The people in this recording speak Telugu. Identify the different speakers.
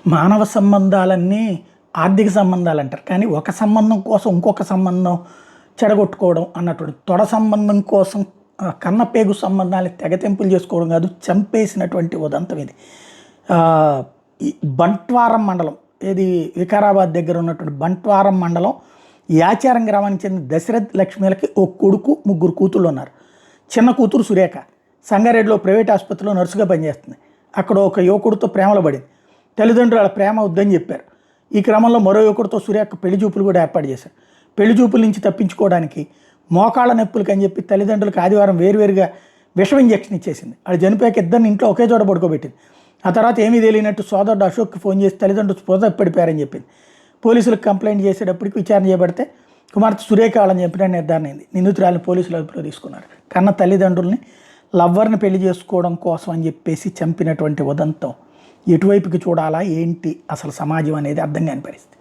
Speaker 1: మానవ సంబంధాలన్నీ ఆర్థిక సంబంధాలు అంటారు. కానీ ఒక సంబంధం కోసం ఇంకొక సంబంధం చెడగొట్టుకోవడం అన్నటువంటి తొడ సంబంధం కోసం కన్నపేగు సంబంధాన్ని తెగతెంపులు చేసుకోవడం కాదు, చంపేసినటువంటి ఉదంతం ఇది. ఆ, ఈ బంట్వారం మండలం, ఏది వికారాబాద్ దగ్గర ఉన్నటువంటి బంట్వారం మండలం యాచారం గ్రామానికి చెందిన దశరథ్ లక్ష్మీలకి ఓ కొడుకు, ముగ్గురు కూతుళ్ళు ఉన్నారు. చిన్న కూతురు సురేఖ సంగారెడ్డిలో ప్రైవేట్ ఆసుపత్రిలో నర్సుగా పనిచేస్తుంది. అక్కడ ఒక యువకుడితో ప్రేమలో పడింది. తల్లిదండ్రులు వాళ్ళ ప్రేమ వద్దని చెప్పారు. ఈ క్రమంలో మరో యువకుడితో సురేఖ పెళ్లి చూపులు కూడా ఏర్పాటు చేశారు. పెళ్లి చూపుల నుంచి తప్పించుకోవడానికి మోకాళ్ళ నొప్పులకి అని చెప్పి తల్లిదండ్రులకు ఆదివారం వేరువేరుగా విషం ఇంజెక్షన్ ఇచ్చేసింది. అది చనిపోయాక ఇద్దరిని ఇంట్లో ఒకే చోట పడుకోబెట్టింది. ఆ తర్వాత ఏమీ తెలియనట్టు సోదరుడు అశోక్కి ఫోన్ చేసి తల్లిదండ్రులు స్పృహ పడిపోయారని చెప్పింది. పోలీసులకు కంప్లైంట్ చేసేటప్పటికి విచారణ చేయబడితే కుమార్తె సురేఖ వాళ్ళని చెప్పిన నిర్ధారణ అయింది. నిందితురాలను పోలీసులు అదుపులో తీసుకున్నారు. కన్న తల్లిదండ్రుల్ని లవ్వర్ని పెళ్లి చేసుకోవడం కోసం అని చెప్పేసి చంపినటువంటి ఉదంతం ఎటువైపుకి చూడాలా ఏంటి అసలు సమాజం అనేది అర్థం కాని పరిస్థితి.